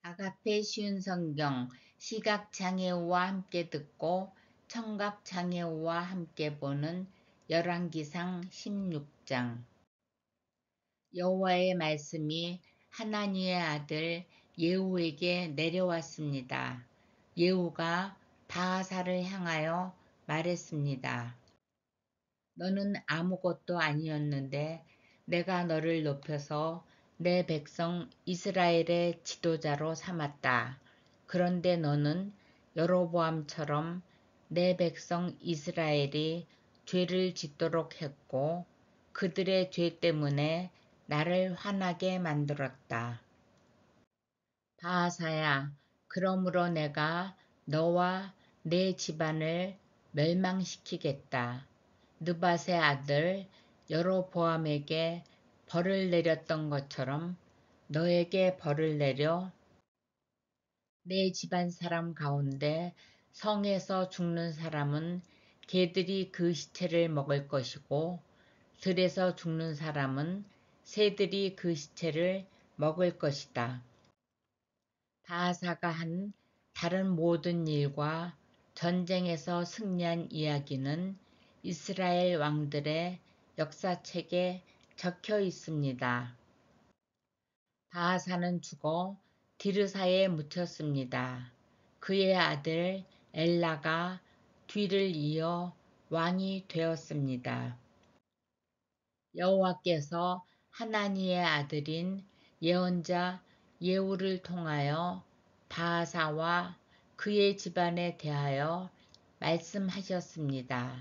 아가페 쉬운 성경 시각장애우와 함께 듣고 청각장애우와 함께 보는 열왕기상 16장. 여호와의 말씀이 하나니의 아들 예후에게 내려왔습니다. 예후가 바하사를 향하여 말했습니다. 너는 아무것도 아니었는데 내가 너를 높여서 내 백성 이스라엘의 지도자로 삼았다. 그런데 너는 여로보암처럼 내 백성 이스라엘이 죄를 짓도록 했고 그들의 죄 때문에 나를 화나게 만들었다. 바하사야, 그러므로 내가 너와 내 집안을 멸망시키겠다. 느밧의 아들 여로보암에게 벌을 내렸던 것처럼 너에게 벌을 내려 내 집안 사람 가운데 성에서 죽는 사람은 개들이 그 시체를 먹을 것이고 들에서 죽는 사람은 새들이 그 시체를 먹을 것이다. 바하사가 한 다른 모든 일과 전쟁에서 승리한 이야기는 이스라엘 왕들의 역사책에 적혀 있습니다. 바하사는 죽어 디르사에 묻혔습니다. 그의 아들 엘라가 뒤를 이어 왕이 되었습니다. 여호와께서 하나니의 아들인 예언자 예후를 통하여 바하사와 그의 집안에 대하여 말씀하셨습니다.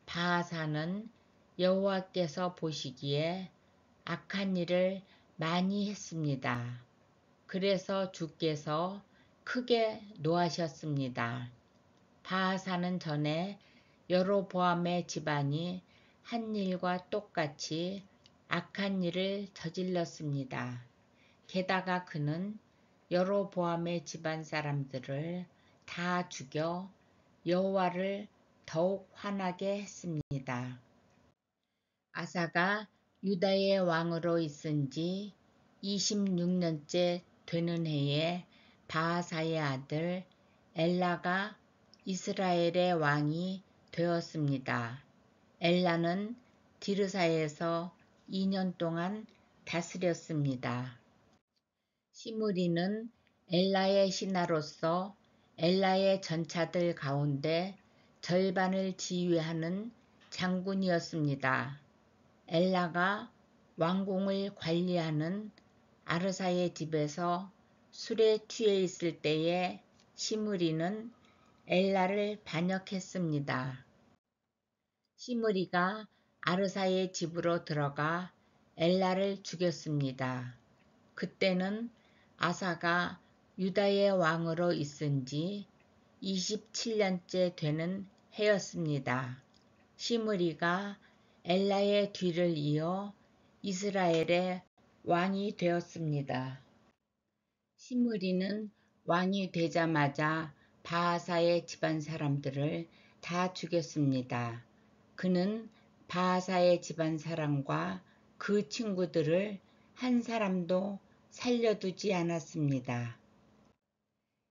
바하사는 여호와께서 보시기에 악한 일을 많이 했습니다. 그래서 주께서 크게 노하셨습니다. 바하사는 전에 여로보암의 집안이 한 일과 똑같이 악한 일을 저질렀습니다. 게다가 그는 여로보암의 집안 사람들을 다 죽여 여호와를 더욱 화나게 했습니다. 아사가 유다의 왕으로 있은 지 26년째 되는 해에 바하사의 아들 엘라가 이스라엘의 왕이 되었습니다. 엘라는 디르사에서 2년 동안 다스렸습니다. 시므리는 엘라의 신하로서 엘라의 전차들 가운데 절반을 지휘하는 장군이었습니다. 엘라가 왕궁을 관리하는 아르사의 집에서 술에 취해 있을 때에 시므리는 엘라를 반역했습니다. 시므리가 아르사의 집으로 들어가 엘라를 죽였습니다. 그때는 아사가 유다의 왕으로 있은 지 27년째 되는 해였습니다. 시므리가 엘라의 뒤를 이어 이스라엘의 왕이 되었습니다. 시므리는 왕이 되자마자 바하사의 집안 사람들을 다 죽였습니다. 그는 바하사의 집안 사람과 그 친구들을 한 사람도 살려두지 않았습니다.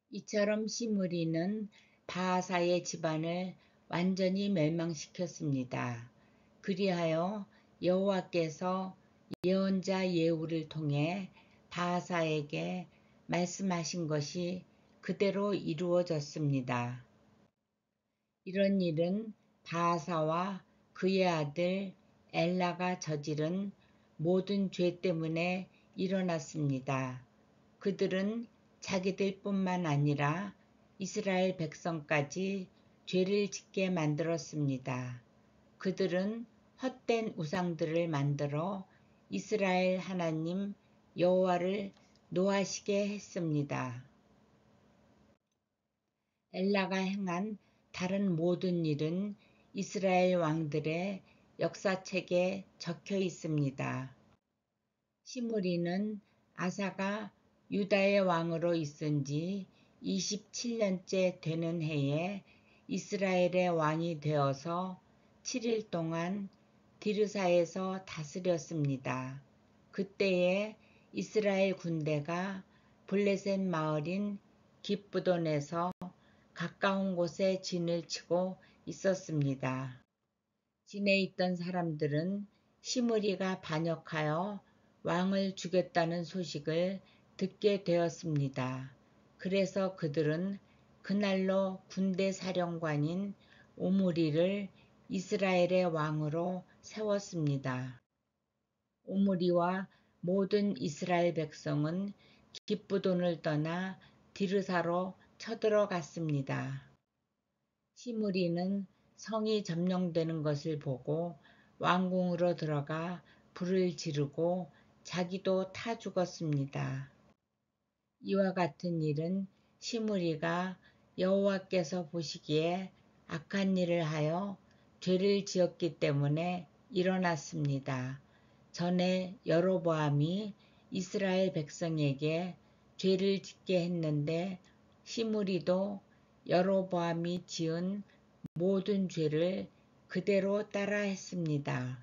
이처럼 시므리는 바하사의 집안을 완전히 멸망시켰습니다. 그리하여 여호와께서 예언자 예후를 통해 바하사에게 말씀하신 것이 그대로 이루어졌습니다. 이런 일은 바하사와 그의 아들 엘라가 저지른 모든 죄 때문에 일어났습니다. 그들은 자기들뿐만 아니라 이스라엘 백성까지 죄를 짓게 만들었습니다. 그들은 헛된 우상들을 만들어 이스라엘 하나님 여호와를 노하시게 했습니다. 엘라가 행한 다른 모든 일은 이스라엘 왕들의 역사책에 적혀 있습니다. 시므리는 아사가 유다의 왕으로 있은 지 27년째 되는 해에 이스라엘의 왕이 되어서 7일 동안 디르사에서 다스렸습니다. 그때에 이스라엘 군대가 블레셋 마을인 깃브돈에서 가까운 곳에 진을 치고 있었습니다. 진에 있던 사람들은 시므리가 반역하여 왕을 죽였다는 소식을 듣게 되었습니다. 그래서 그들은 그날로 군대 사령관인 오므리를 이스라엘의 왕으로 세웠습니다. 오므리와 모든 이스라엘 백성은 깃브돈을 떠나 디르사로 쳐들어갔습니다. 시므리는 성이 점령되는 것을 보고 왕궁으로 들어가 불을 지르고 자기도 타 죽었습니다. 이와 같은 일은 시므리가 여호와께서 보시기에 악한 일을 하여 죄를 지었기 때문에 일어났습니다. 전에 여로보암이 이스라엘 백성에게 죄를 짓게 했는데 시므리도 여로보암이 지은 모든 죄를 그대로 따라 했습니다.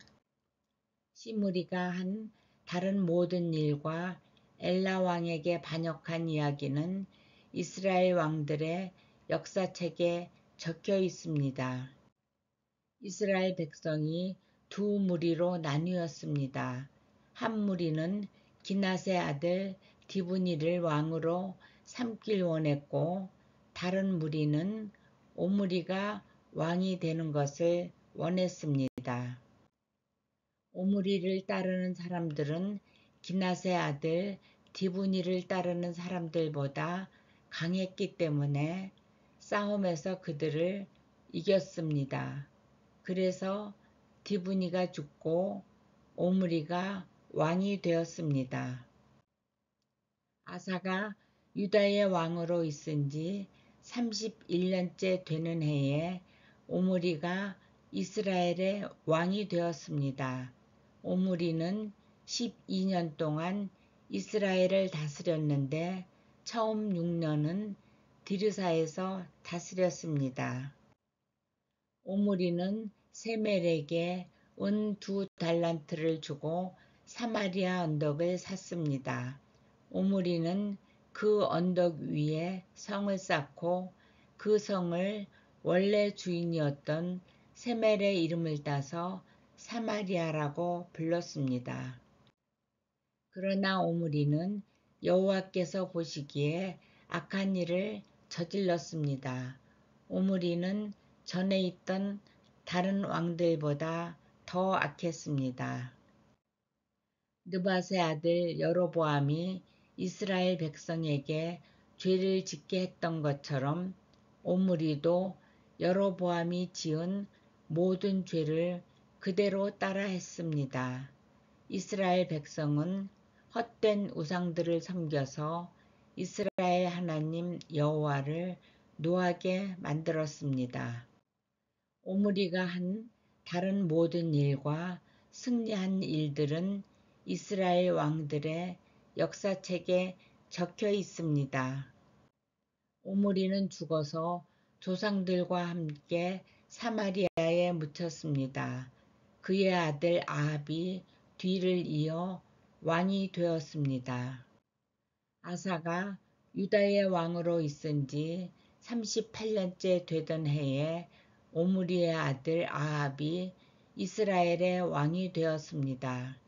시므리가 한 다른 모든 일과 엘라 왕에게 반역한 이야기는 이스라엘 왕들의 역사책에 적혀 있습니다. 이스라엘 백성이 두 무리로 나뉘었습니다. 한 무리는 기낫의 아들 디브니를 왕으로 삼길 원했고, 다른 무리는 오므리가 왕이 되는 것을 원했습니다. 오므리를 따르는 사람들은 기낫의 아들 디브니를 따르는 사람들보다 강했기 때문에 싸움에서 그들을 이겼습니다. 그래서 디브니가 죽고 오므리가 왕이 되었습니다. 아사가 유다의 왕으로 있은 지 31년째 되는 해에 오므리가 이스라엘의 왕이 되었습니다. 오므리는 12년 동안 이스라엘을 다스렸는데 처음 6년은 디르사에서 다스렸습니다. 오므리는 세멜에게 은 2달란트를 주고 사마리아 언덕을 샀습니다. 오므리는 그 언덕 위에 성을 쌓고 그 성을 원래 주인이었던 세멜의 이름을 따서 사마리아라고 불렀습니다. 그러나 오므리는 여호와께서 보시기에 악한 일을 저질렀습니다. 오므리는 전에 있던 다른 왕들보다 더 악했습니다. 느밧의 아들 여로보암이 이스라엘 백성에게 죄를 짓게 했던 것처럼 오므리도 여로보암이 지은 모든 죄를 그대로 따라 했습니다. 이스라엘 백성은 헛된 우상들을 섬겨서 이스라엘 하나님 여호와를 노하게 만들었습니다. 오므리가 한 다른 모든 일과 승리한 일들은 이스라엘 왕들의 역사책에 적혀 있습니다. 오므리는 죽어서 조상들과 함께 사마리아에 묻혔습니다. 그의 아들 아합이 뒤를 이어 왕이 되었습니다. 아사가 유다의 왕으로 있은 지 38년째 되던 해에 오므리의 아들 아합이 이스라엘의 왕이 되었습니다.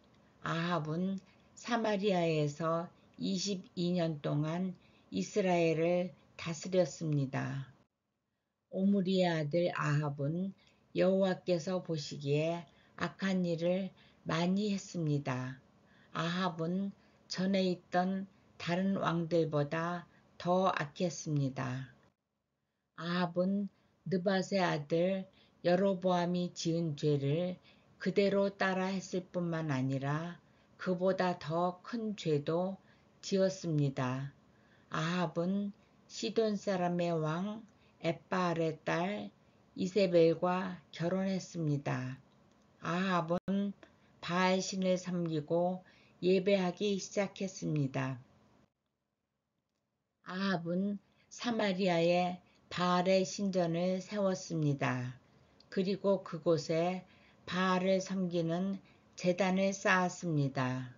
아합은 사마리아에서 22년 동안 이스라엘을 다스렸습니다. 오므리의 아들 아합은 여호와께서 보시기에 악한 일을 많이 했습니다. 아합은 전에 있던 다른 왕들보다 더 악했습니다. 아합은 느밧의 아들 여로보암이 지은 죄를 그대로 따라 했을 뿐만 아니라 그보다 더 큰 죄도 지었습니다. 아합은 시돈 사람의 왕 엣바알의 딸 이세벨과 결혼했습니다. 아합은 바알 신을 섬기고 예배하기 시작했습니다. 아합은 사마리아에 바알의 신전을 세웠습니다. 그리고 그곳에 바알을 섬기는 제단을 쌓았습니다.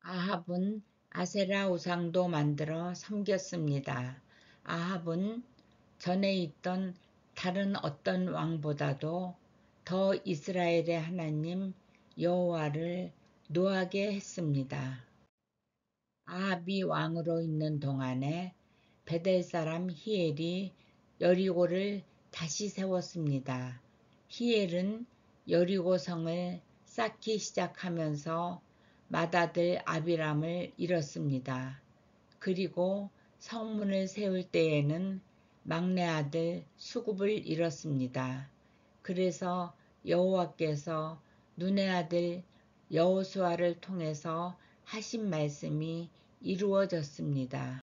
아합은 아세라 우상도 만들어 섬겼습니다. 아합은 전에 있던 다른 어떤 왕보다도 더 이스라엘의 하나님 여호와를 노하게 했습니다. 아합이 왕으로 있는 동안에 베델 사람 히엘이 여리고를 다시 세웠습니다. 히엘은 여리고 성을 쌓기 시작하면서 맏아들 아비람을 잃었습니다. 그리고 성문을 세울 때에는 막내 아들 수굽을 잃었습니다. 그래서 여호와께서 눈의 아들 여호수아를 통해서 하신 말씀이 이루어졌습니다.